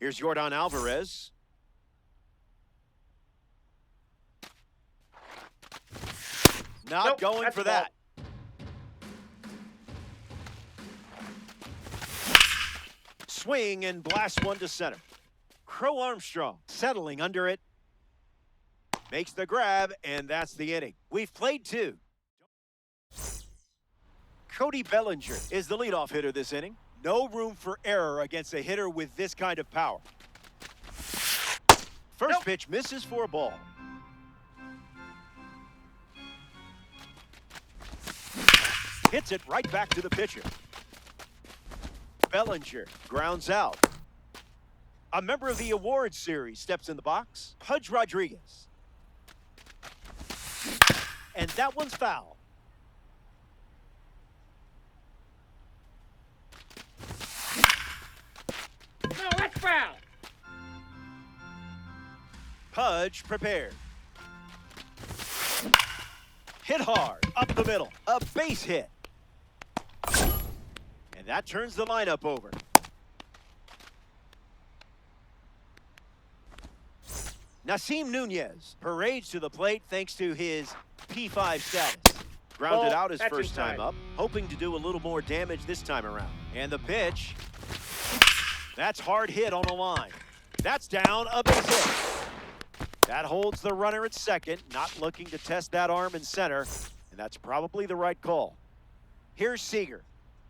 Here's Yordan Alvarez. Not going for that. Swing and blast one to center. Crow Armstrong settling under it. Makes the grab, and that's the inning. We've played two. Cody Bellinger is the leadoff hitter this inning. No room for error against a hitter with this kind of power. First pitch misses for a ball. Hits it right back to the pitcher. Bellinger grounds out. A member of the awards series steps in the box. Pudge Rodriguez. And that one's foul. No, that's foul. Pudge prepared. Hit hard, up the middle, a base hit. And that turns the lineup over. Nasim Nunez parades to the plate thanks to his P5 status. Grounded out his first time up, hoping to do a little more damage this time around. And the pitch, that's hard hit on the line. That's down, a base hit. That holds the runner at second, not looking to test that arm in center, and that's probably the right call. Here's Seager.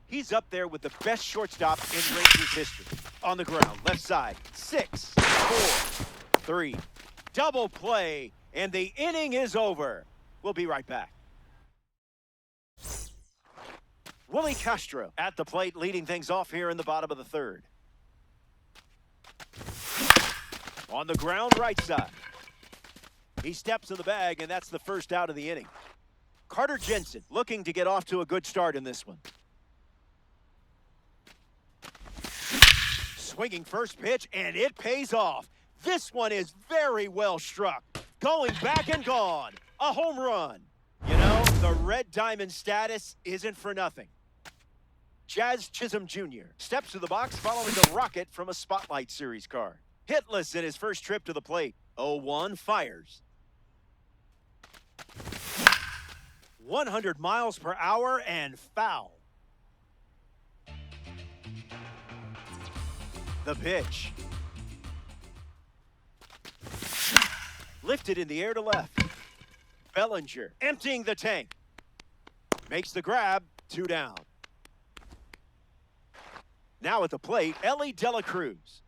He's up there with the best shortstop in Rangers history. On the ground, left side, 6, 4, 3. Double play, and the inning is over. We'll be right back. Willie Castro at the plate, leading things off here in the bottom of the third. On the ground, right side. He steps in the bag, and that's the first out of the inning. Carter Jensen looking to get off to a good start in this one. Swinging first pitch, and it pays off. This one is very well struck. Going back and gone. A home run. You know, the red diamond status isn't for nothing. Jazz Chisholm Jr. steps to the box following a rocket from a Spotlight Series card. Hitless in his first trip to the plate. 0-1 fires. 100 miles per hour and foul. The pitch. Lifted in the air to left. Bellinger emptying the tank. Makes the grab, 2 down. Now at the plate, Ellie De La Cruz.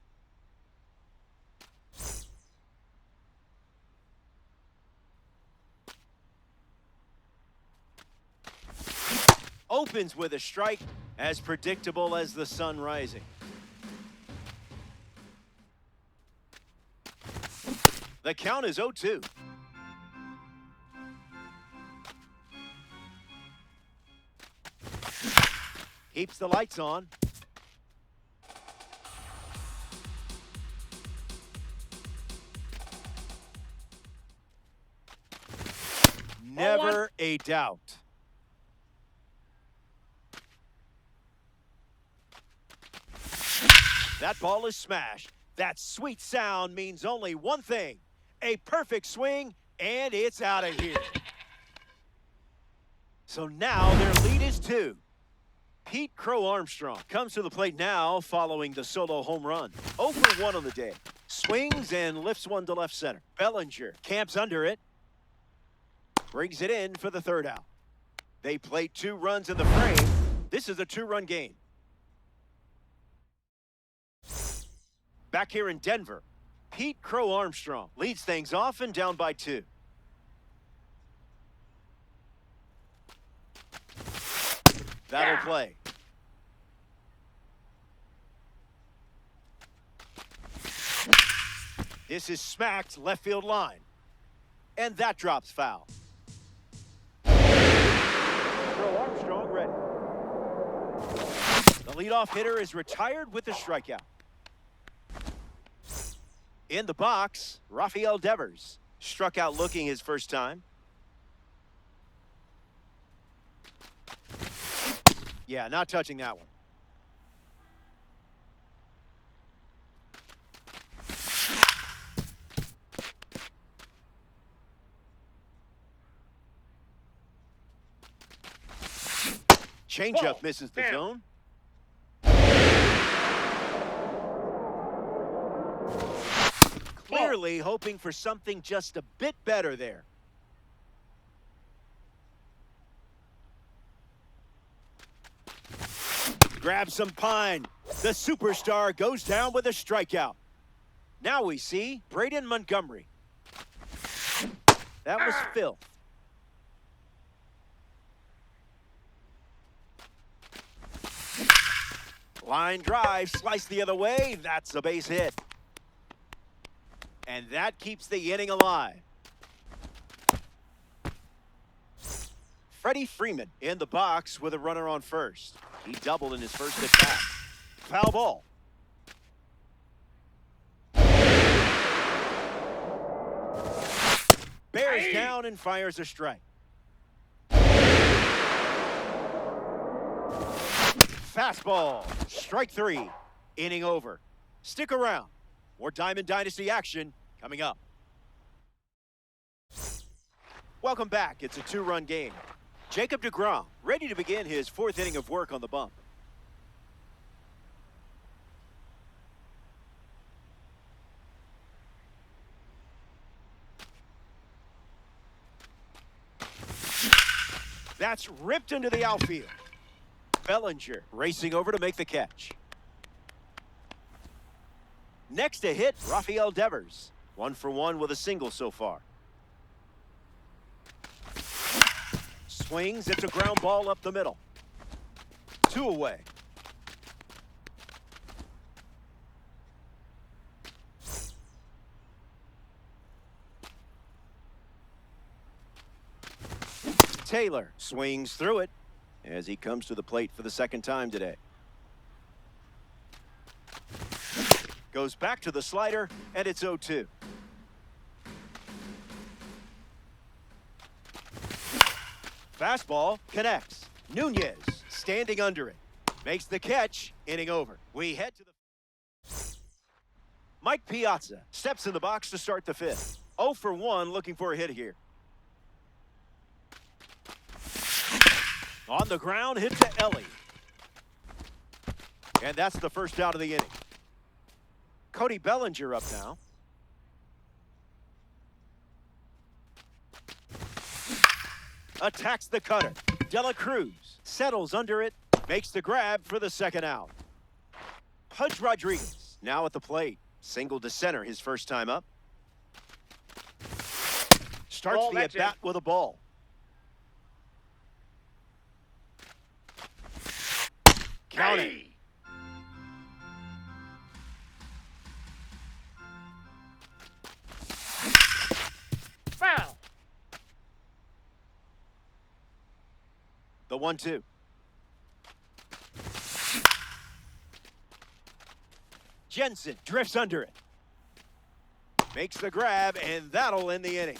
Opens with a strike, as predictable as the sun rising. The count is 0-2. Keeps the lights on. Never a doubt. That ball is smashed. That sweet sound means only one thing. A perfect swing, and it's out of here. So now their lead is 2. Pete Crow Armstrong comes to the plate now following the solo home run. 0 for 1 on the day. Swings and lifts one to left center. Bellinger camps under it. Brings it in for the third out. They play 2 runs in the frame. This is a 2-run game. Back here in Denver, Pete Crow Armstrong leads things off and down by 2. That'll play. This is smacked left field line. And that drops foul. Crow Armstrong ready. The leadoff hitter is retired with a strikeout. In the box, Rafael Devers struck out looking his first time. Yeah, not touching that one. Changeup misses the zone. Clearly hoping for something just a bit better there. Grab some pine. The superstar goes down with a strikeout. Now we see Braden Montgomery. That was filth. Line drive, slice the other way. That's a base hit. And that keeps the inning alive. Freddie Freeman in the box with a runner on first. He doubled in his first at bat. Foul ball. Bears down and fires a strike. Fastball. Strike three. Inning over. Stick around. More Diamond Dynasty action coming up. Welcome back. It's a two-run game. Jacob deGrom ready to begin his fourth inning of work on the bump. That's ripped into the outfield. Bellinger racing over to make the catch. Next to hit, Rafael Devers. 1 for 1 with a single so far. Swings, it's a ground ball up the middle. 2 away. Taylor swings through it as he comes to the plate for the second time today. Goes back to the slider, and it's 0-2. Fastball connects. Nunez standing under it. Makes the catch. Inning over. We head to the... Mike Piazza steps in the box to start the fifth. 0 for 1 looking for a hit here. On the ground, hit to Ellie. And that's the first out of the inning. Cody Bellinger up now. Attacks the cutter. Dela Cruz settles under it. Makes the grab for the second out. Pudge Rodriguez now at the plate. Single to center his first time up. Starts the at-bat with a ball. Counting. Foul. The 1-2. Jensen drifts under it. Makes the grab, and that'll end the inning.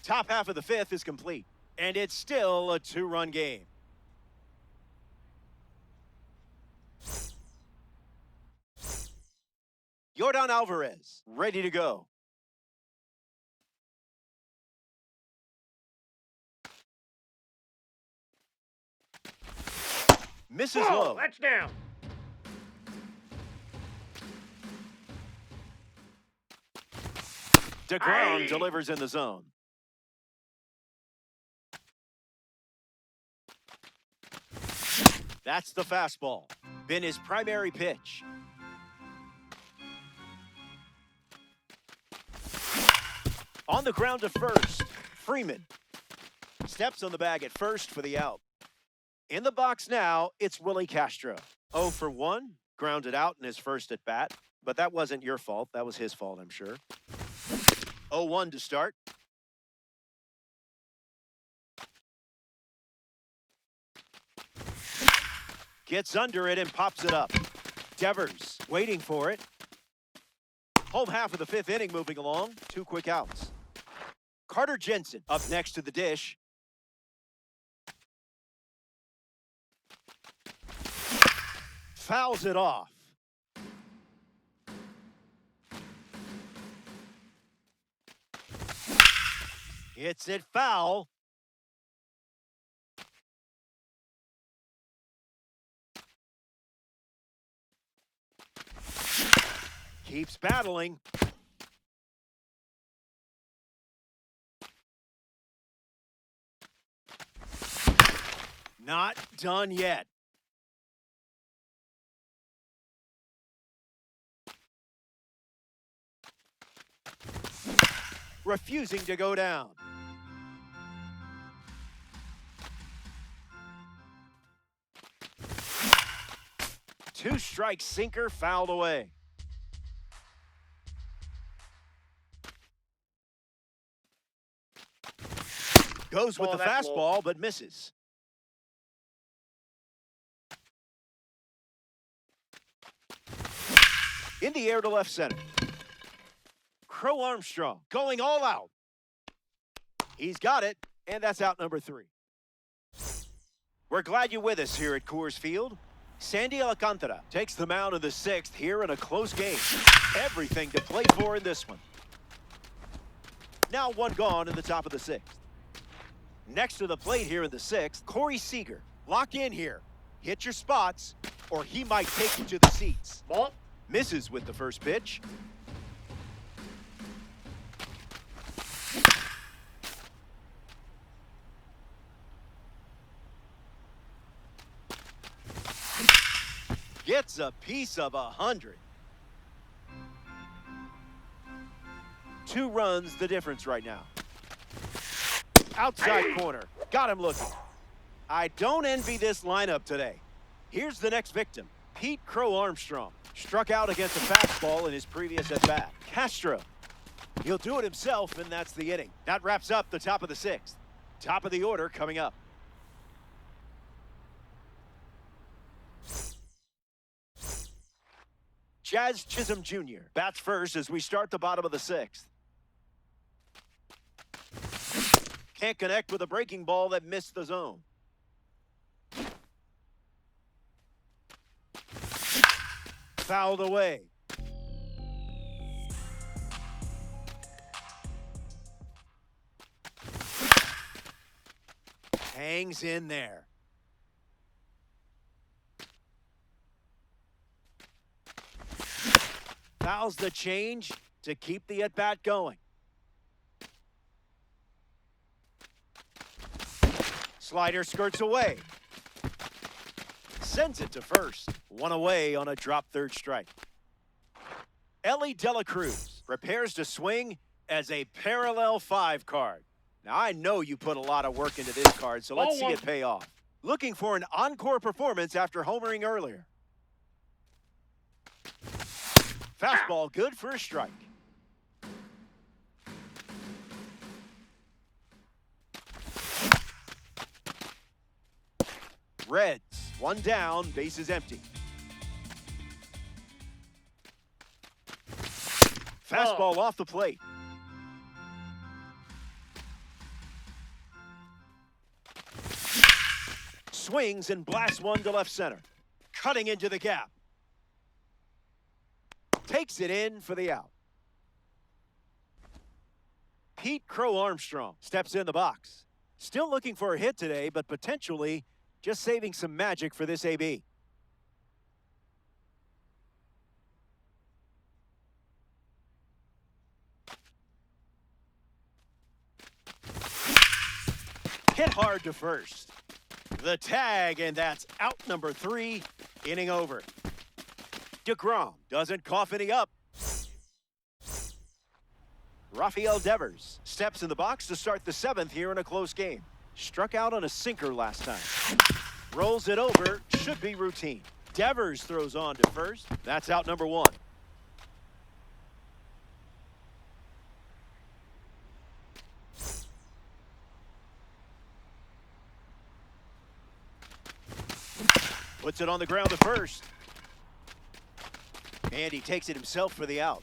Top half of the fifth is complete, and it's still a two-run game. Yordan Alvarez, ready to go. Misses low. That's down. deGrom delivers in the zone. That's the fastball. Been his primary pitch. On the ground to first, Freeman steps on the bag at first for the out. In the box now, it's Willie Castro. 0 for 1, grounded out in his first at bat, but that wasn't your fault. That was his fault, I'm sure. 0-1 to start. Gets under it and pops it up. Devers waiting for it. Home half of the fifth inning moving along. 2 quick outs. Carter Jensen up next to the dish. Fouls it off. Hits it foul. Keeps battling. Not done yet. Refusing to go down. Two-strike sinker fouled away. Goes with the fastball, but misses. In the air to left center. Crow Armstrong going all out. He's got it, and that's out number 3. We're glad you're with us here at Coors Field. Sandy Alcantara takes the mound in the 6th here in a close game. Everything to play for in this one. Now one gone in the top of the 6th. Next to the plate here in the 6th, Corey Seager. Lock in here. Hit your spots, or he might take you to the seats. Ball. Misses with the first pitch. Gets a piece of 100. 2 runs the difference right now. Outside corner. Got him looking. I don't envy this lineup today. Here's the next victim. Pete Crow Armstrong. Struck out against a fastball in his previous at-bat. Castro. He'll do it himself, and that's the inning. That wraps up the top of the 6th. Top of the order coming up. Jazz Chisholm Jr. bats first as we start the bottom of the 6th. Can't connect with a breaking ball that missed the zone. Fouled away. Hangs in there. Fouls the change to keep the at-bat going. Slider skirts away. Sends it to first. 1 away on a drop third strike. Ellie Dela Cruz prepares to swing as a parallel 5 card. Now, I know you put a lot of work into this card, so let's see it pay off. Looking for an encore performance after homering earlier. Fastball good for a strike. Reds, 1 down, bases empty. Fastball off the plate. Swings and blasts one to left center. Cutting into the gap. Takes it in for the out. Pete Crow Armstrong steps in the box. Still looking for a hit today, but potentially just saving some magic for this AB. Hit hard to first. The tag, and that's out number 3, inning over. DeGrom doesn't cough any up. Rafael Devers steps in the box to start the 7th here in a close game. Struck out on a sinker last time. Rolls it over, should be routine. Devers throws on to first. That's out number 1. Puts it on the ground to first. And he takes it himself for the out.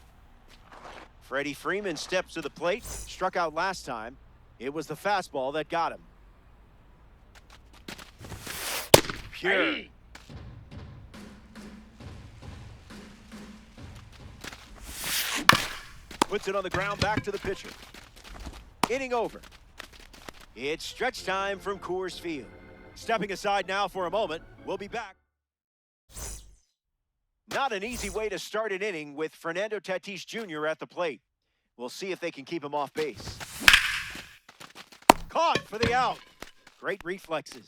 Freddie Freeman steps to the plate. Struck out last time. It was the fastball that got him. Pure. Puts it on the ground, back to the pitcher. Inning over. It's stretch time from Coors Field. Stepping aside now for a moment. We'll be back. Not an easy way to start an inning with Fernando Tatis Jr. at the plate. We'll see if they can keep him off base. Caught for the out. Great reflexes.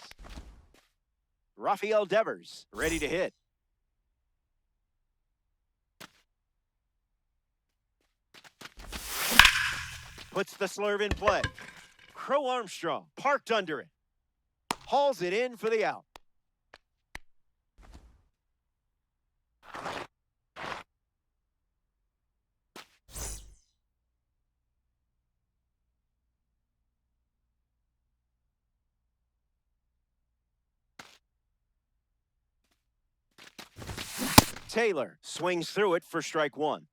Rafael Devers ready to hit. Puts the slurve in play. Crow Armstrong parked under it. Hauls it in for the out. Taylor swings through it for strike one.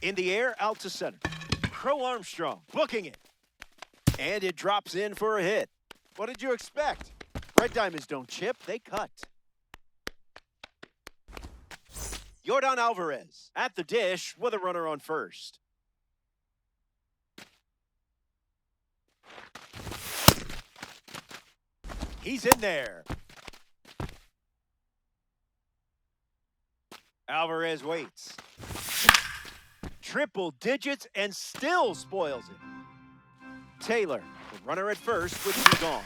In the air, out to center. Crow Armstrong booking it. And it drops in for a hit. What did you expect? Red Diamonds don't chip, they cut. Yordan Alvarez at the dish with a runner on first. He's in there. Alvarez waits. Triple digits and still spoils it. Taylor, the runner at first, with two gone.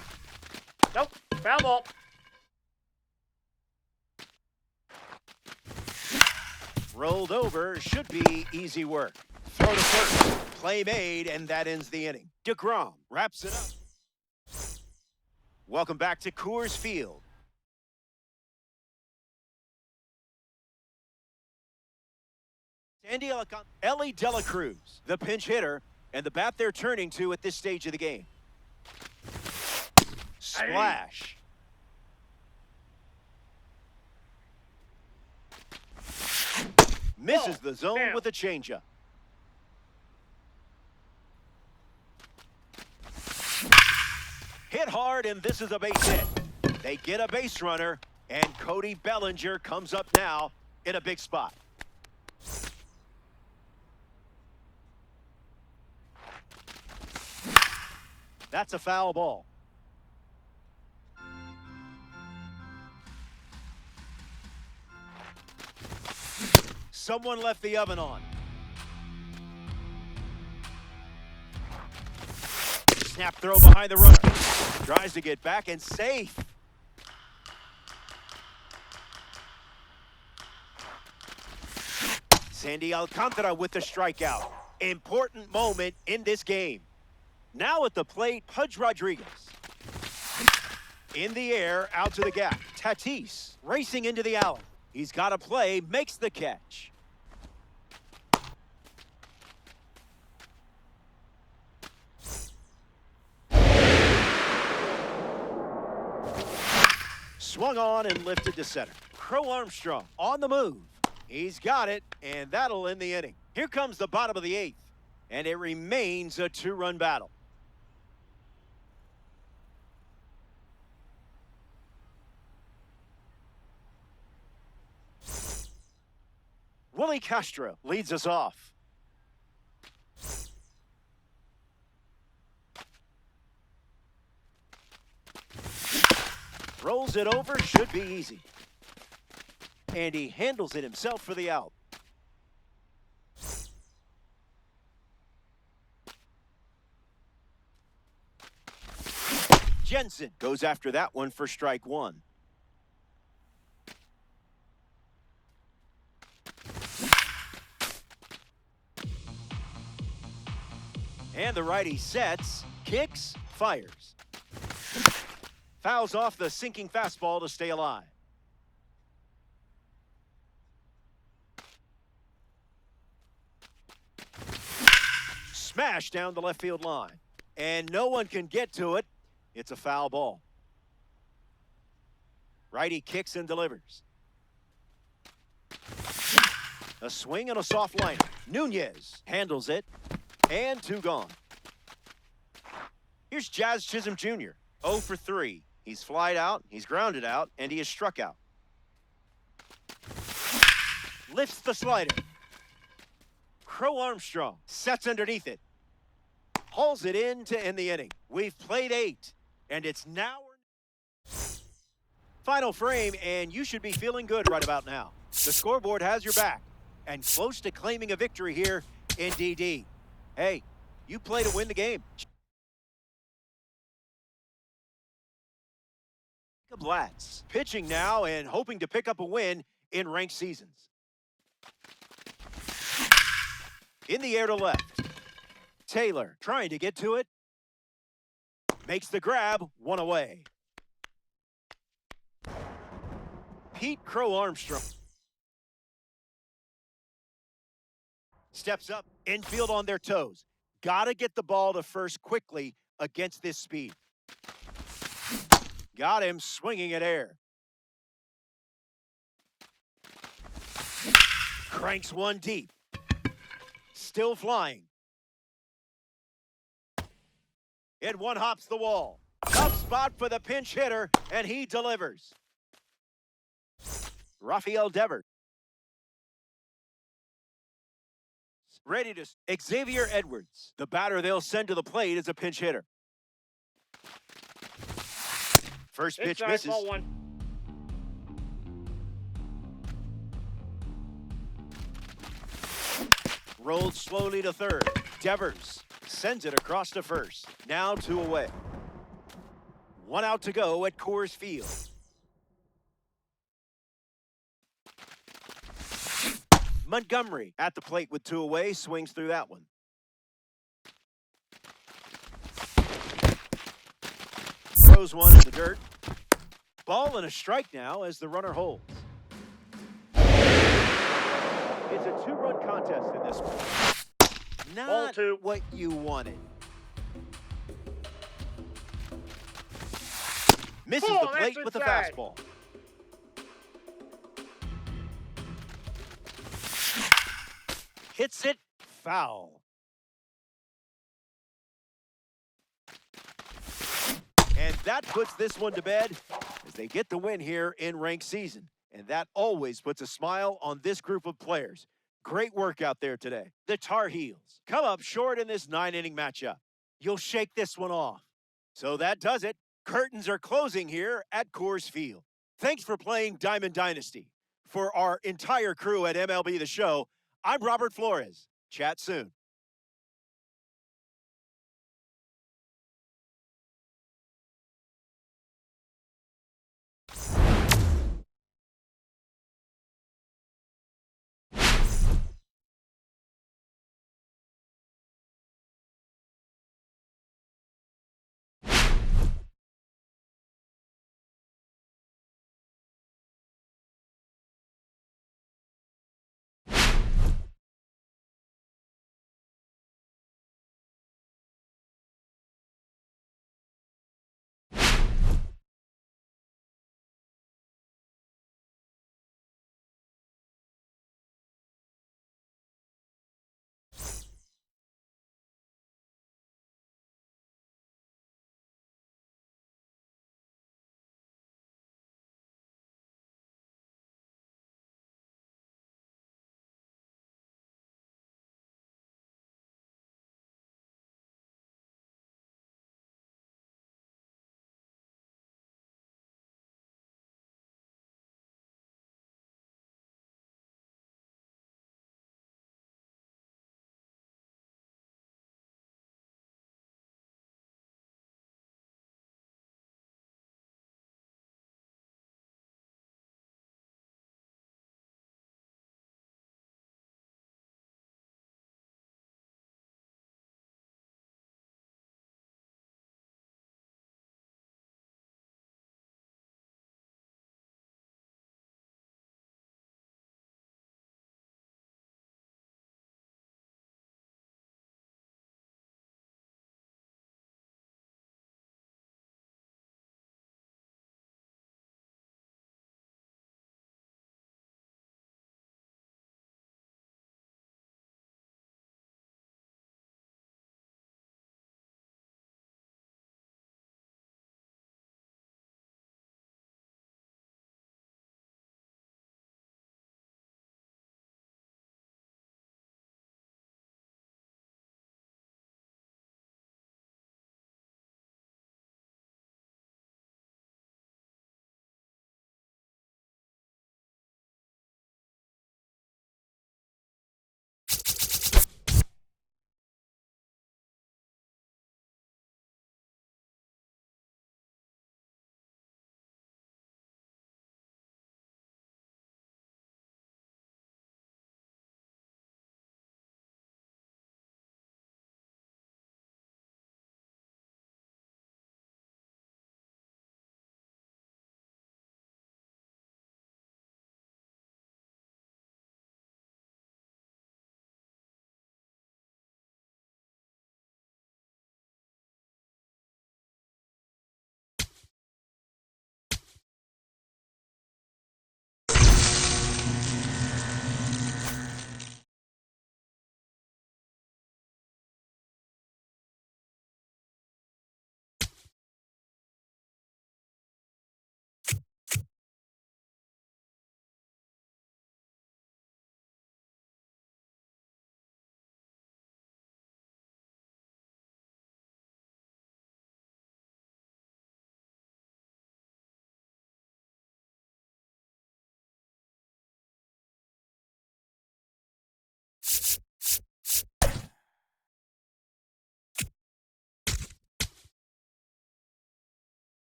Nope, foul ball. Rolled over, should be easy work. Throw to first, play made, and that ends the inning. DeGrom wraps it up. Welcome back to Coors Field. Sandy Ellie De La Cruz, the pinch hitter, and the bat they're turning to at this stage of the game. Splash. Misses the zone with a changeup. Hit hard, and this is a base hit. They get a base runner, and Cody Bellinger comes up now in a big spot. That's a foul ball. Someone left the oven on. Snap throw behind the runner. Tries to get back and safe. Sandy Alcantara with the strikeout. Important moment in this game. Now at the plate, Pudge Rodriguez. In the air, out to the gap. Tatis racing into the alley. He's got a play, makes the catch. Swung on and lifted to center. Crow Armstrong on the move. He's got it, and that'll end the inning. Here comes the bottom of the eighth, and it remains a two-run battle. Willie Castro leads us off. Rolls it over, should be easy. And he handles it himself for the out. Jensen goes after that one for strike one. And the righty sets, kicks, fires. Fouls off the sinking fastball to stay alive. Smash down the left field line. And no one can get to it. It's a foul ball. Righty kicks and delivers. A swing and a soft liner. Nunez handles it. And two gone. Here's Jazz Chisholm Jr. 0 for 3. He's flied out, he's grounded out, and he is struck out. Lifts the slider. Crow Armstrong sets underneath it. hauls it in to end the inning. We've played 8, and it's now final frame, and you should be feeling good right about now. The scoreboard has your back, and close to claiming a victory here in DD. Hey, you play to win the game. Jacob Latz pitching now and hoping to pick up a win in ranked seasons. In the air to left. Taylor trying to get to it. Makes the grab, 1 away. Pete Crow Armstrong steps up, infield on their toes. Gotta get the ball to first quickly against this speed. Got him swinging at air. Cranks one deep. Still flying. It one hops the wall. Tough spot for the pinch hitter, and he delivers. Rafael Devers. Ready to Xavier Edwards. The batter they'll send to the plate is a pinch hitter. First pitch misses. Ball 1. Rolled slowly to third. Devers sends it across to first. Now 2 away. 1 out to go at Coors Field. Montgomery at the plate with 2 away, swings through that one. Throws one in the dirt. Ball and a strike now as the runner holds. It's a 2-run contest in this one. Not Ball 2. what you wanted. Misses the plate with a fastball. Hits it foul. And that puts this one to bed as they get the win here in ranked season. And that always puts a smile on this group of players. Great work out there today. The Tar Heels come up short in this 9-inning matchup. You'll shake this one off. So that does it. Curtains are closing here at Coors Field. Thanks for playing Diamond Dynasty. For our entire crew at MLB The Show, I'm Robert Flores. Chat soon.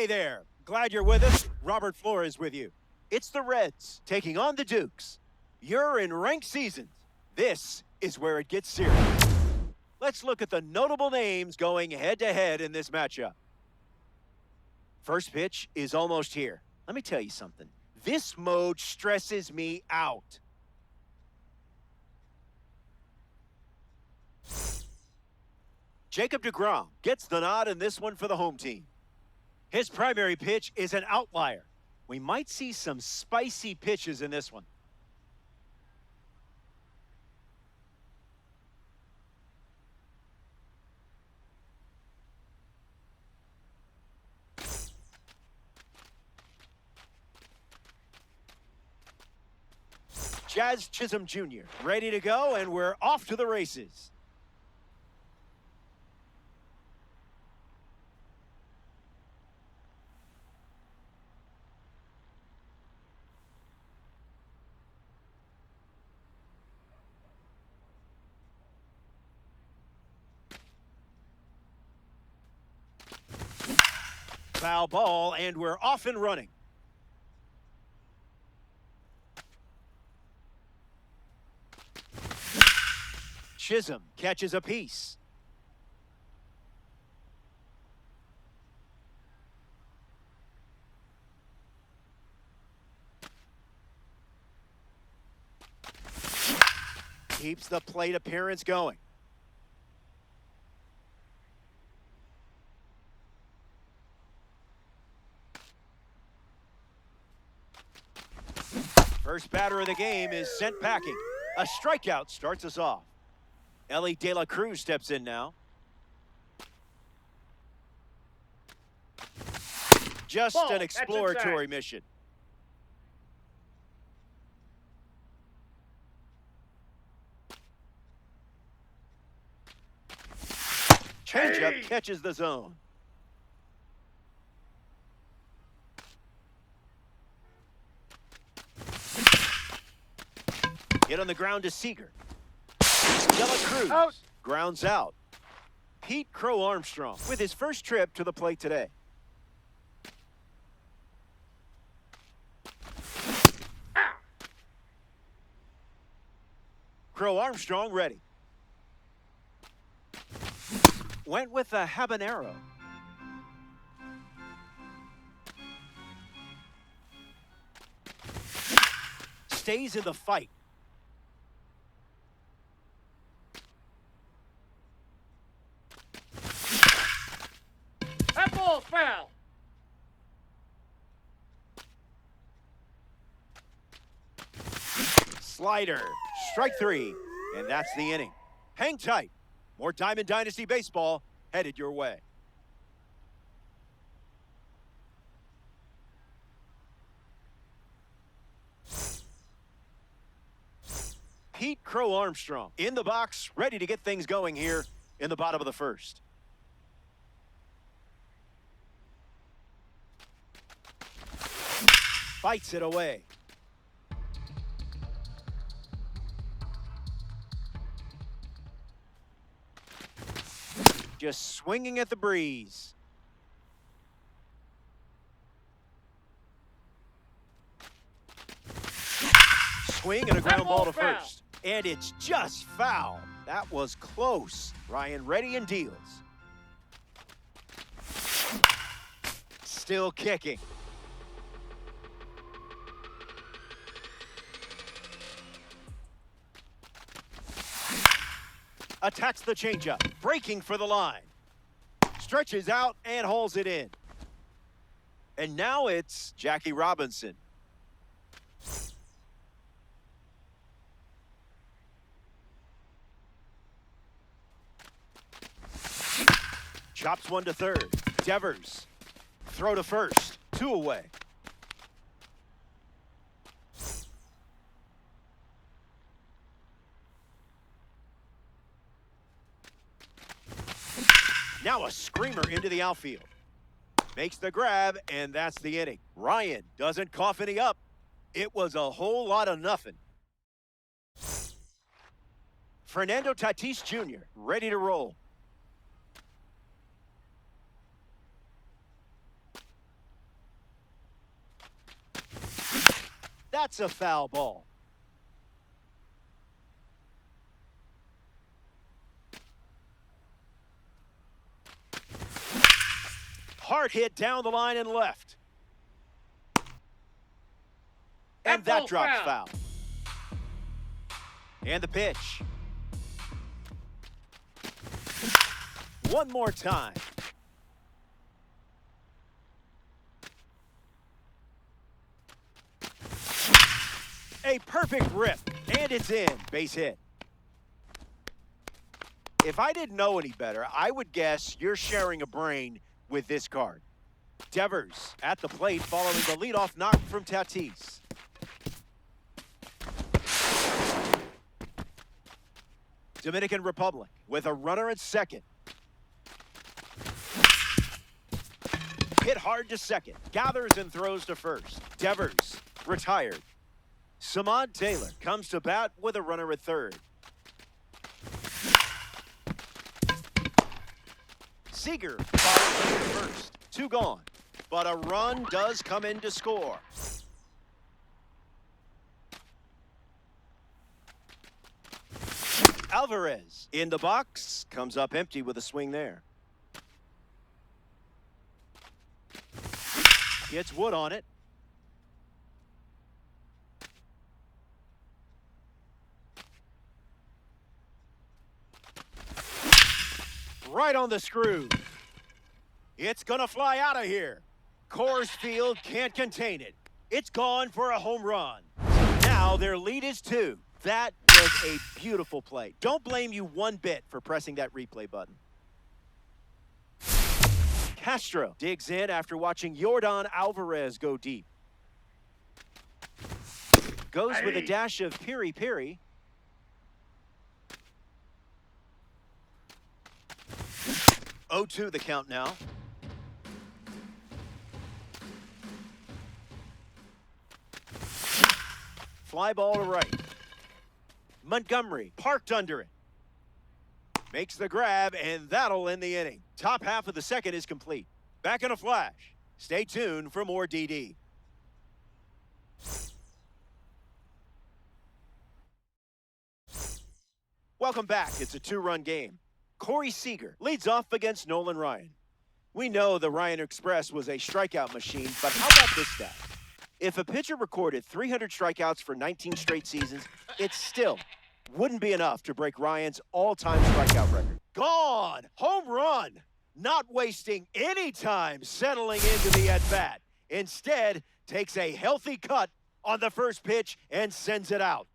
Hey there. Glad you're with us. Robert Flores with you. It's the Reds taking on the Dukes. You're in ranked seasons. This is where it gets serious. Let's look at the notable names going head-to-head in this matchup. First pitch is almost here. Let me tell you something. This mode stresses me out. Jacob deGrom gets the nod in this one for the home team. His primary pitch is an outlier. We might see some spicy pitches in this one. Jazz Chisholm Jr. ready to go, and we're off to the races. Foul ball, and we're off and running. Chisholm catches a piece. Keeps the plate appearance going. First batter of the game is sent packing. A strikeout starts us off. Ellie De La Cruz steps in now. Just Ball. an exploratory mission. Changeup catches the zone. Hit on the ground to Seager. De La Cruz out. Grounds out. Pete Crow Armstrong with his first trip to the plate today. Crow Armstrong ready. Went with the habanero. Stays in the fight. That ball's foul. Slider. Strike three. And that's the inning. Hang tight. More Diamond Dynasty baseball headed your way. Pete Crow Armstrong in the box, ready to get things going here in the bottom of the first. Fights it away. Just swinging at the breeze. Swing and a ground ball to first. And it's just foul. That was close. Ryan ready and deals. Still kicking. Attacks the changeup, breaking for the line. Stretches out and hauls it in. And now it's Jackie Robinson. Chops one to third. Devers. Throw to first. Two away. Now a screamer into the outfield. Makes the grab, and that's the inning. Ryan doesn't cough any up. It was a whole lot of nothing. Fernando Tatis Jr. ready to roll. That's a foul ball. Hard hit down the line and left. And that drops foul. And the pitch. One more time. A perfect rip, and it's in. Base hit. If I didn't know any better, I would guess you're sharing a brain with this card. Devers at the plate following the leadoff knock from Tatis. Dominican Republic with a runner at second. Hit hard to second. Gathers and throws to first. Devers retired. Samad Taylor comes to bat with a runner at third. Seager follows at first. 2 gone. But a run does come in to score. Alvarez in the box. Comes up empty with a swing there. Gets Wood on it. Right on the screw. It's gonna fly out of here. Coors Field can't contain it. It's gone for a home run. Now their lead is 2. That was a beautiful play. Don't blame you one bit for pressing that replay button. Castro digs in after watching Yordan Alvarez go deep. Goes with a dash of piri-piri. Oh, 2 the count now. Fly ball to right. Montgomery parked under it. Makes the grab, and that'll end the inning. Top half of the second is complete. Back in a flash. Stay tuned for more DD. Welcome back. It's a 2-run game. Corey Seager leads off against Nolan Ryan. We know the Ryan Express was a strikeout machine, but how about this stat? If a pitcher recorded 300 strikeouts for 19 straight seasons, it still wouldn't be enough to break Ryan's all-time strikeout record. Gone! Home run! Not wasting any time settling into the at-bat. Instead, takes a healthy cut on the first pitch and sends it out.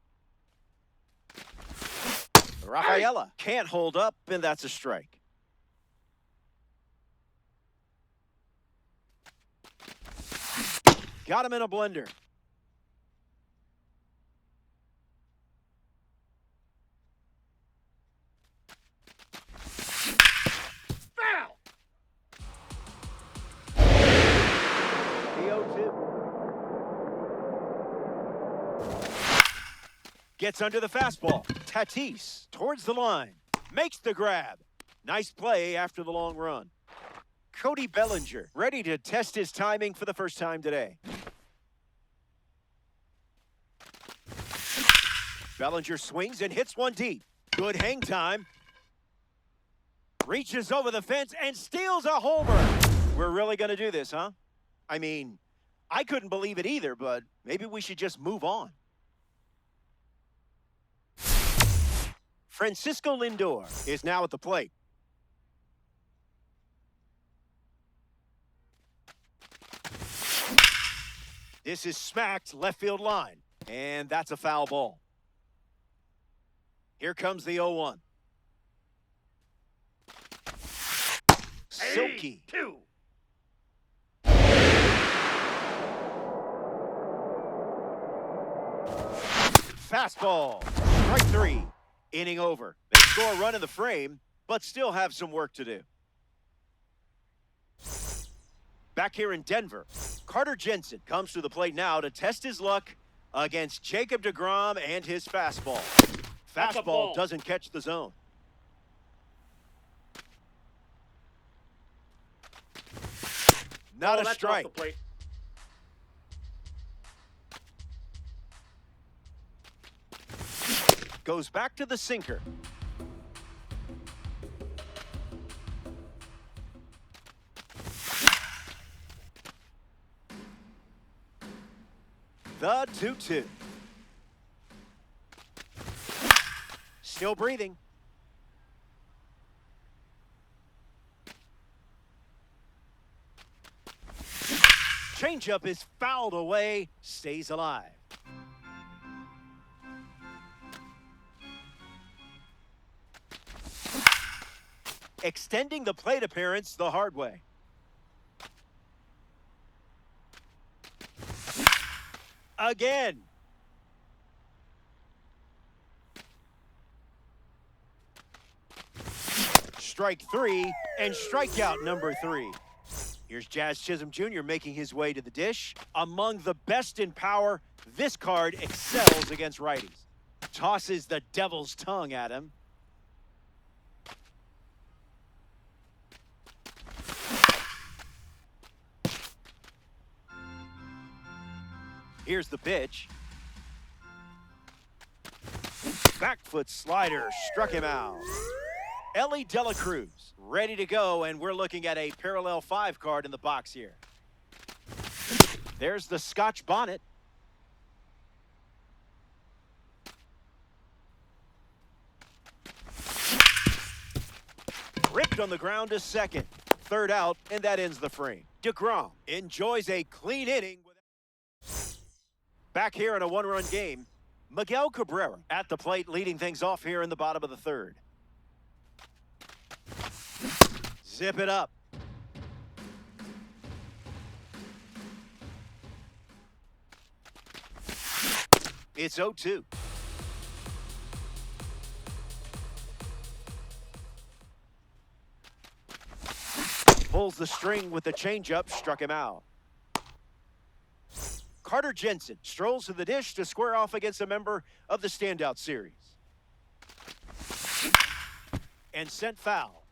Rafaela can't hold up, and that's a strike. Got him in a blender. Foul! The 0-2. Gets under the fastball. Tatis towards the line. Makes the grab. Nice play after the long run. Cody Bellinger ready to test his timing for the first time today. Bellinger swings and hits one deep. Good hang time. Reaches over the fence and steals a homer. We're really going to do this, huh? I mean, I couldn't believe it either, but maybe we should just move on. Francisco Lindor is now at the plate. This is smacked left field line, and that's a foul ball. Here comes the 0-1. Silky. 2. Fastball. Strike 3. Inning over. They score a run in the frame, but still have some work to do. Back here in Denver, Carter Jensen comes to the plate now to test his luck against Jacob deGrom and his fastball. Fastball doesn't catch the zone. Not a strike. goes back to the sinker. The 2-2. Still breathing. Changeup is fouled away, stays alive. Extending the plate appearance the hard way. Again. Strike 3 and strikeout number 3. Here's Jazz Chisholm Jr. making his way to the dish. Among the best in power, this card excels against righties. Tosses the devil's tongue at him. Here's the pitch. Back foot slider struck him out. Ellie Dela Cruz ready to go, and we're looking at a parallel 5 card in the box here. There's the Scotch bonnet. Ripped on the ground to second. Third out, and that ends the frame. DeGrom enjoys a clean inning. Back here in a 1-run game, Miguel Cabrera at the plate leading things off here in the bottom of the 3rd. Zip it up. It's 0-2. Pulls the string with the changeup, struck him out. Carter Jensen strolls to the dish to square off against a member of the standout series. And sent foul.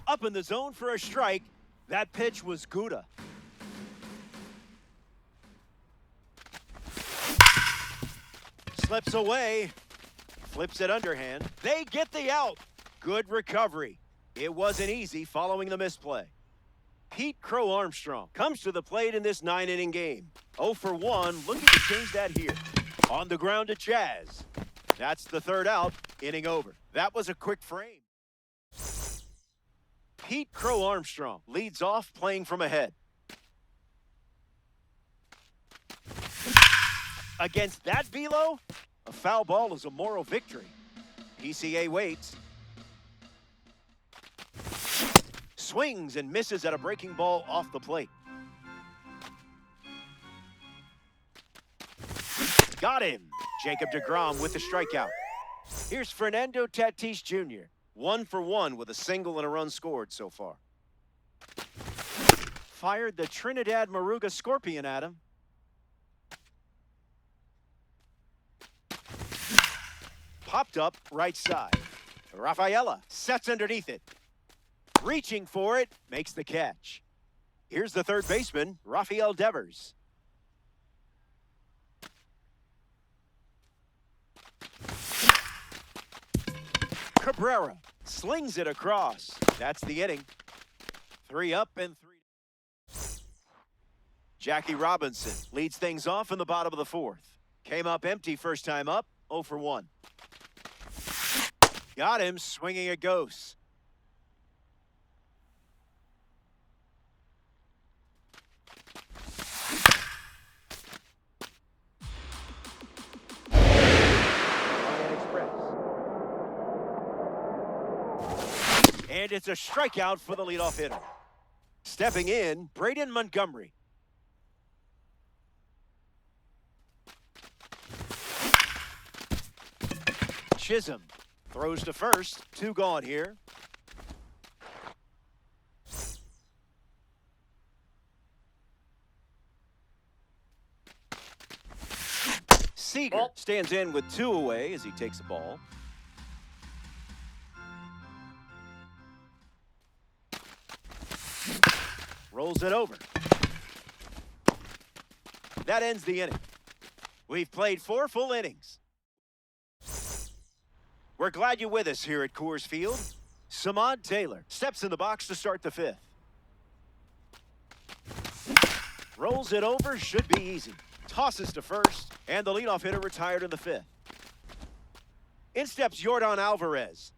Up in the zone for a strike. That pitch was Gouda. Slips away. Flips it underhand. They get the out. Good recovery. It wasn't easy following the misplay. Pete Crow Armstrong comes to the plate in this 9-inning game. 0 for 1, looking to change that here. On the ground to Jazz. That's the 3rd out, inning over. That was a quick frame. Pete Crow Armstrong leads off playing from ahead. Against that velo, a foul ball is a moral victory. PCA waits. Swings and misses at a breaking ball off the plate. Got him. Jacob deGrom with the strikeout. Here's Fernando Tatis Jr. 1 for 1 with a single and a run scored so far. Fired the Trinidad Maruga Scorpion at him. Popped up right side. Rafaela sets underneath it. Reaching for it, makes the catch. Here's the 3rd baseman, Rafael Devers. Cabrera slings it across. That's the inning. 3 up and 3. Jackie Robinson leads things off in the bottom of the 4th. Came up empty first time up, 0 for 1. Got him swinging a ghost. And it's a strikeout for the leadoff hitter. Stepping in, Braden Montgomery. Chisholm throws to first. 2 gone here. Seager stands in with 2 away as he takes the ball. Rolls it over. That ends the inning. We've played 4 full innings. We're glad you're with us here at Coors Field. Samad Taylor steps in the box to start the 5th. Rolls it over, should be easy. Tosses to first, and the leadoff hitter retired in the 5th. In steps Yordan Alvarez.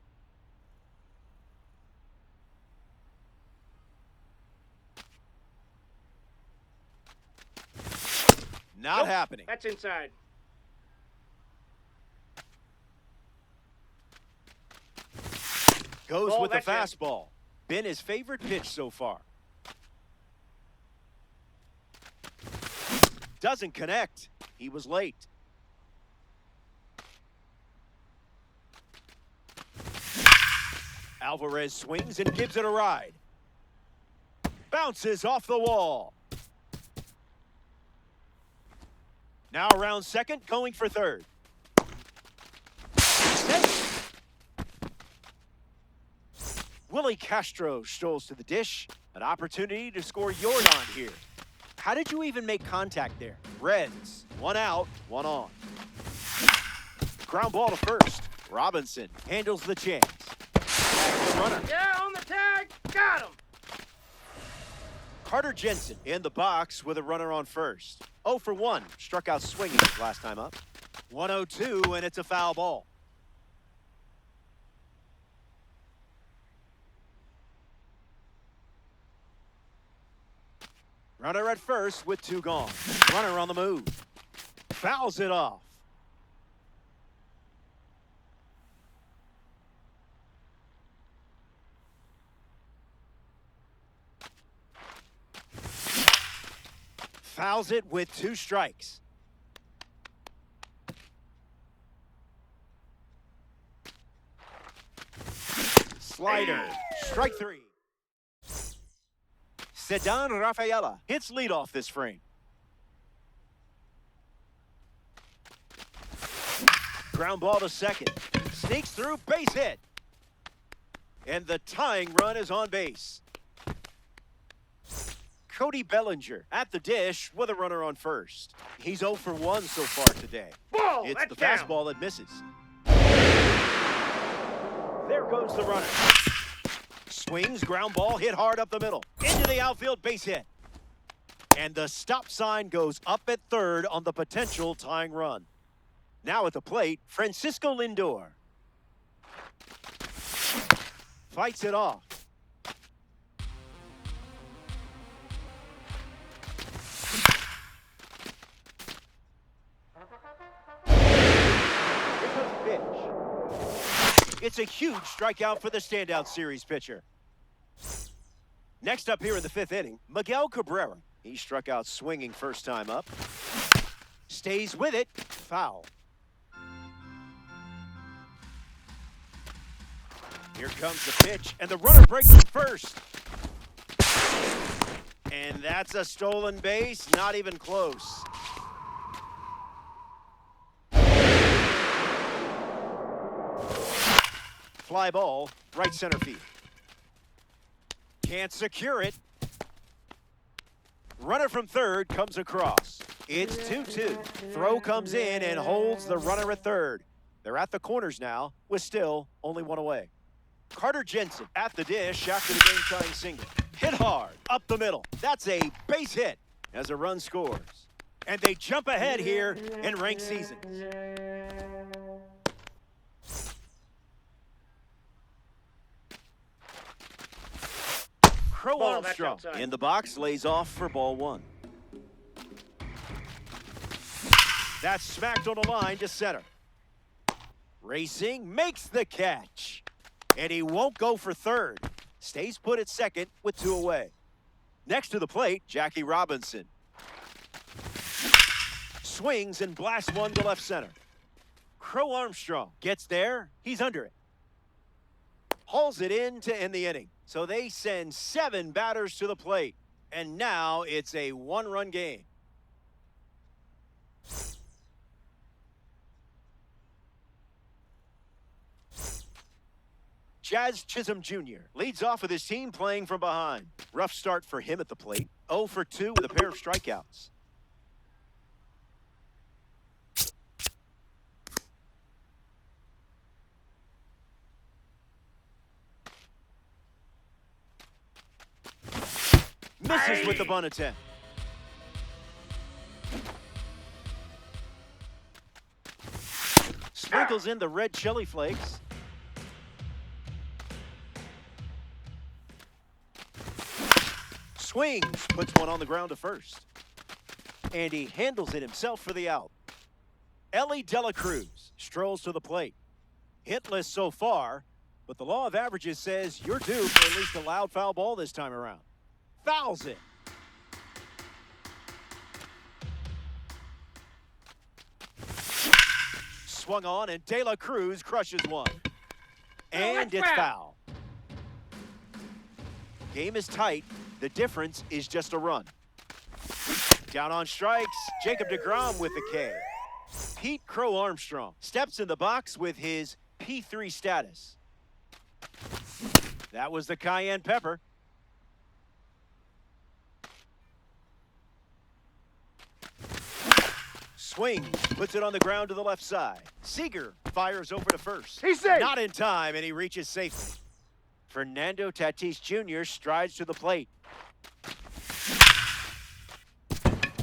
Not happening. That's inside. Goes with the fastball. Been his favorite pitch so far. Doesn't connect. He was late. Alvarez swings and gives it a ride. Bounces off the wall. Now around second, going for third. Willie Castro strolls to the dish. An opportunity to score Yordan here. How did you even make contact there? Reds, 1 out, 1 on. Ground ball to first. Robinson handles the chance. Tags the runner. Yeah, on the tag. Got him. Carter Jensen in the box with a runner on first. 0 for 1. Struck out swinging his last time up. 1-0-2, and it's a foul ball. Runner at first with 2 gone. Runner on the move. Fouls it off. Fouls it with 2 strikes. Slider. Strike 3. Ceddanne Rafaela hits leadoff this frame. Ground ball to second. Sneaks through, base hit. And the tying run is on base. Cody Bellinger at the dish with a runner on first. He's 0 for 1 so far today. Ball, it's the down. fastball that misses. There goes the runner. Swings, ground ball, hit hard up the middle. Into the outfield, base hit. And the stop sign goes up at third on the potential tying run. Now at the plate, Francisco Lindor. Fights it off. Here comes the pitch. It's a huge strikeout for the standout series pitcher. Next up here in the 5th inning, Miguel Cabrera. He struck out swinging first time up. Stays with it. Foul. Here comes the pitch, and the runner breaks from first. And that's a stolen base, not even close. Fly ball, right center field. Can't secure it. Runner from third comes across. It's 2-2. Throw comes in and holds the runner at third. They're at the corners now with still only 1 away. Carter Jensen at the dish after the game-tying single. Hit hard, up the middle. That's a base hit as a run scores. And they jump ahead here in ranked seasons. Crow Armstrong in the box lays off for ball 1. That's smacked on the line to center. Racing makes the catch. And he won't go for third. Stays put at second with 2 away. Next to the plate, Jackie Robinson. Swings and blasts one to left center. Crow Armstrong gets there. He's under it. Hauls it in to end the inning. So they send 7 batters to the plate. And now it's a 1-run game. Jazz Chisholm Jr. leads off with his team playing from behind. Rough start for him at the plate. 0 for 2 with a pair of strikeouts. Misses with the bunt attempt. Sprinkles in the red chili flakes. Swings, puts one on the ground to first. And he handles it himself for the out. Ellie De La Cruz strolls to the plate. Hitless so far, but the law of averages says you're due for at least a loud foul ball this time around. Fouls it. Swung on, and De La Cruz crushes one. And it's foul. Game is tight. The difference is just a run. Down on strikes, Jacob deGrom with the K. Pete Crow Armstrong steps in the box with his P3 status. That was the cayenne pepper. Swings, puts it on the ground to the left side. Seager fires over to first. He's safe. Not in time, and he reaches safely. Fernando Tatis Jr. strides to the plate.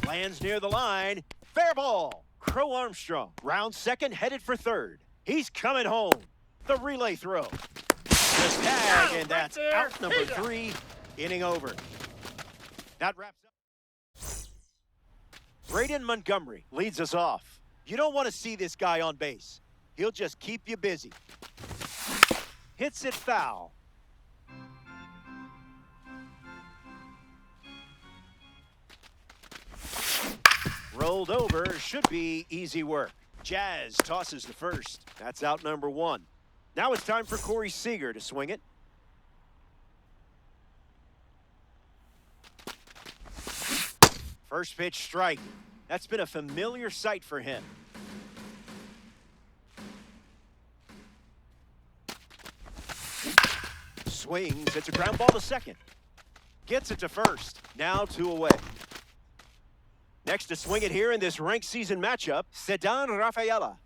Lands near the line. Fair ball. Crow Armstrong, round second, headed for third. He's coming home. The relay throw. The tag, and that's out number 3. Inning over. That wraps up. Braden Montgomery leads us off. You don't want to see this guy on base. He'll just keep you busy. Hits it foul. Rolled over, should be easy work. Jazz tosses to first. That's out number 1. Now it's time for Corey Seager to swing it. First pitch strike. That's been a familiar sight for him. Swings, it's a ground ball to second. Gets it to first. Now 2 away. Next to swing it here in this ranked season matchup, Ceddanne Rafaela.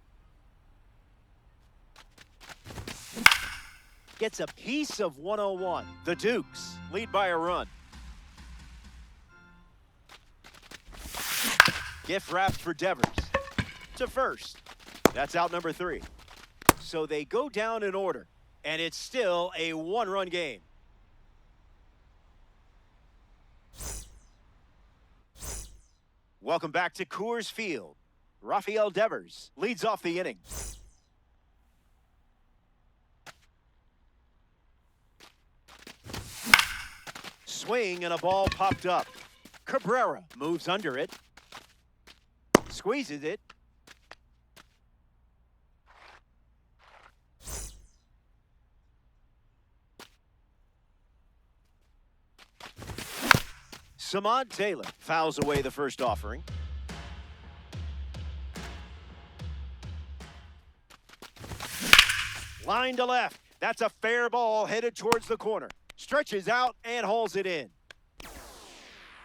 Gets a piece of 101. The Dukes lead by a run. Gift wrapped for Devers. To first. That's out number 3. So they go down in order, and it's still a 1-run game. Welcome back to Coors Field. Rafael Devers leads off the inning. Swing, and a ball popped up. Cabrera moves under it. Squeezes it. Samad Taylor fouls away the first offering. Line to left. That's a fair ball headed towards the corner. Stretches out and hauls it in.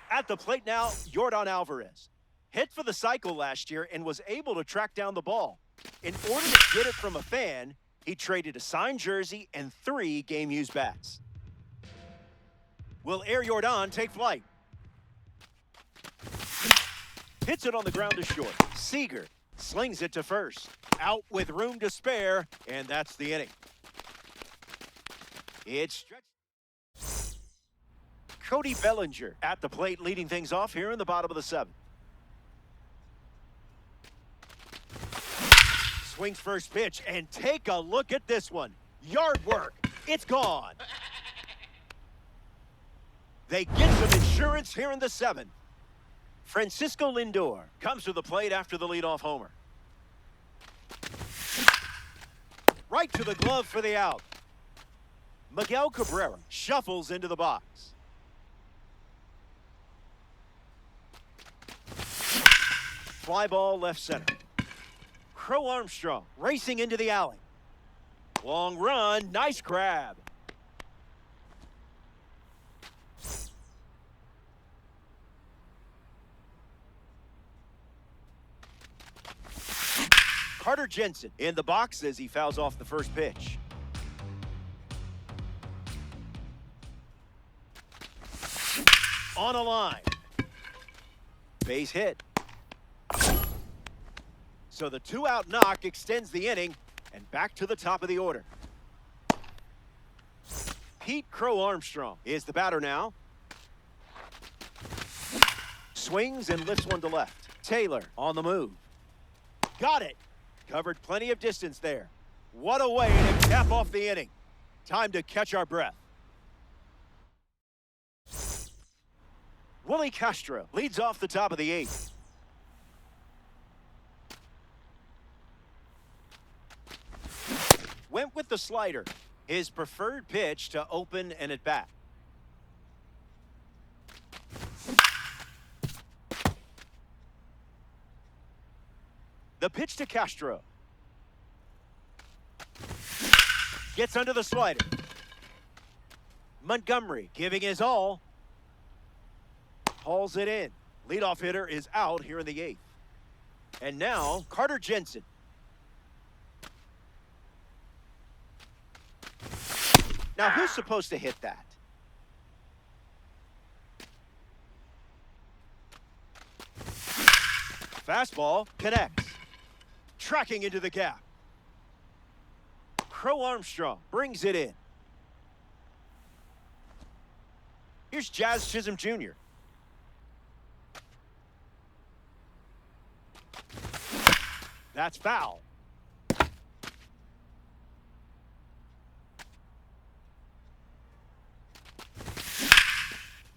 At the plate now, Yordan Alvarez. Hit for the cycle last year and was able to track down the ball. In order to get it from a fan, he traded a signed jersey and 3 game-used bats. Will Air Yordan take flight? Hits it on the ground to short. Seager slings it to first. Out with room to spare, and that's the inning. It's stretched. Cody Bellinger at the plate, leading things off here in the bottom of the 7th. Swings first pitch, and take a look at this one. Yard work. It's gone. They get some insurance here in the 7th. Francisco Lindor comes to the plate after the leadoff homer. Right to the glove for the out. Miguel Cabrera shuffles into the box. Fly ball left center. Crow Armstrong racing into the alley. Long run, nice grab. Carter Jensen in the box as he fouls off the first pitch. On a line. Base hit. So the 2-out knock extends the inning and back to the top of the order. Pete Crow Armstrong is the batter now. Swings and lifts one to left. Taylor on the move. Got it. Covered plenty of distance there. What a way to cap off the inning. Time to catch our breath. Willie Castro leads off the top of the 8th. Went with the slider, his preferred pitch to open an at-bat. The pitch to Castro. Gets under the slider. Montgomery giving his all. Hauls it in. Leadoff hitter is out here in the 8th. And now, Carter Jensen. Now, who's supposed to hit that? Fastball connects. Tracking into the gap. Crow Armstrong brings it in. Here's Jazz Chisholm Jr. That's foul.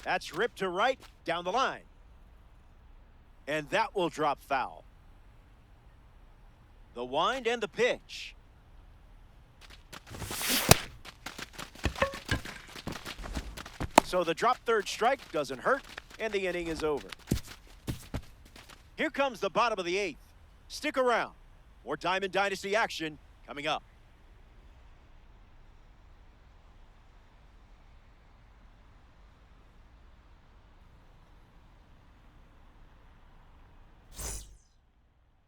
That's ripped to right down the line. And that will drop foul. The wind and the pitch. So the drop third strike doesn't hurt, and the inning is over. Here comes the bottom of the 8th. Stick around. More Diamond Dynasty action coming up.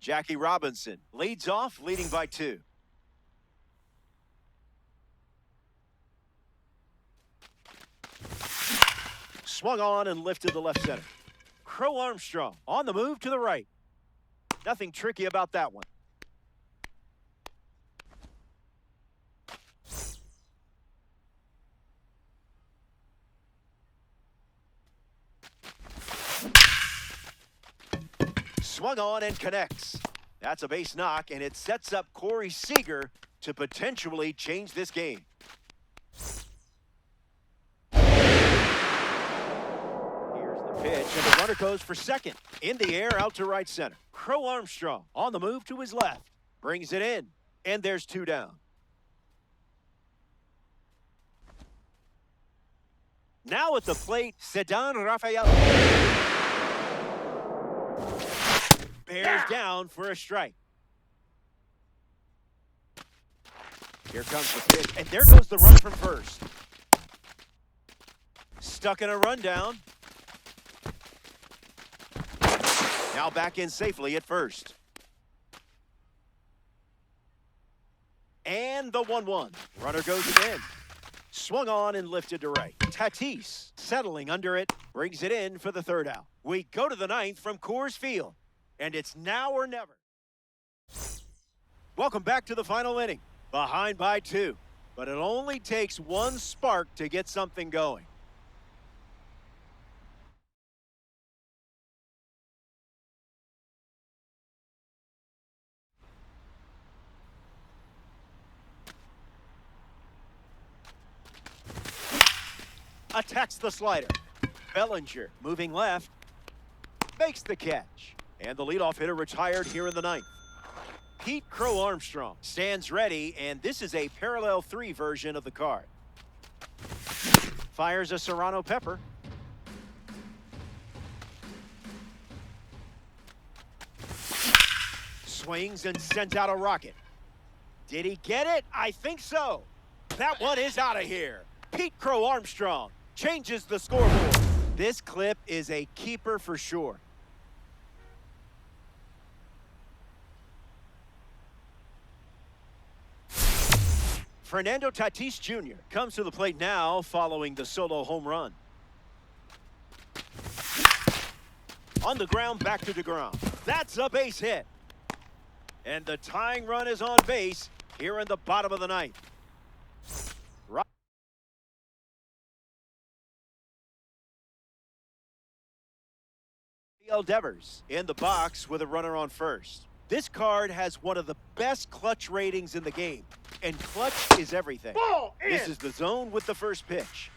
Jackie Robinson leads off, leading by 2. Swung on and lifted to left center. Crow Armstrong on the move to the right. Nothing tricky about that one. Swung on and connects. That's a base knock, and it sets up Corey Seager to potentially change this game. Pitch, and the runner goes for second. In the air, out to right center. Crow Armstrong on the move to his left. Brings it in, and there's 2 down. Now at the plate, Cedar Rafael. Bears down for a strike. Here comes the pitch, and there goes the run from first. Stuck in a rundown. Now back in safely at first. And the 1-1. Runner goes again. Swung on and lifted to right. Tatis settling under it. Brings it in for the 3rd out. We go to the 9th from Coors Field. And it's now or never. Welcome back to the final inning. Behind by 2. But it only takes one spark to get something going. Attacks the slider. Bellinger moving left. Makes the catch. And the leadoff hitter retired here in the 9th. Pete Crow Armstrong stands ready, and this is a parallel 3 version of the card. Fires a Serrano pepper. Swings and sends out a rocket. Did he get it? I think so. That one is out of here. Pete Crow Armstrong changes the scoreboard. This clip is a keeper for sure. Fernando Tatis Jr. comes to the plate now following the solo home run. On the ground, back to DeGrom. That's a base hit. And the tying run is on base here in the bottom of the ninth. Devers in the box with a runner on first. This card has one of the best clutch ratings in the game, and clutch is everything. Ball in. This is the zone with the first pitch.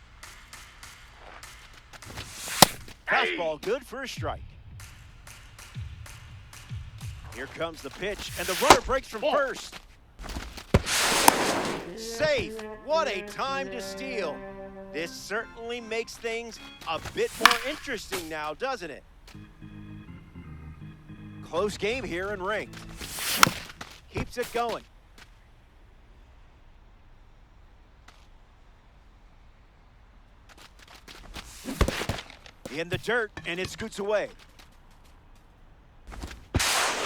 Hey. Fastball good for a strike. Here comes the pitch, and the runner breaks from first. Safe. What a time to steal. This certainly makes things a bit more interesting now, doesn't it? Close game here and ranked. Keeps it going. In the dirt, and it scoots away.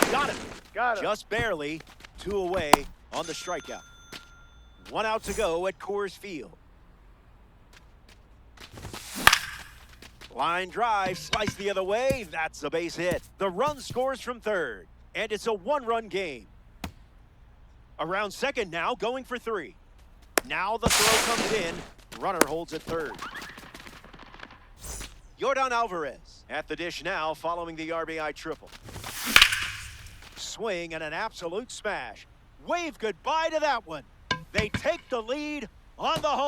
Got him. Got him. Just barely. 2 away on the strikeout. 1 out to go at Coors Field. Line drive, slice the other way. That's a base hit. The run scores from third, and it's a 1-run game. Around second now, going for 3. Now the throw comes in. Runner holds at third. Yordan Alvarez at the dish now following the RBI triple. Swing and an absolute smash. Wave goodbye to that one. They take the lead on the home.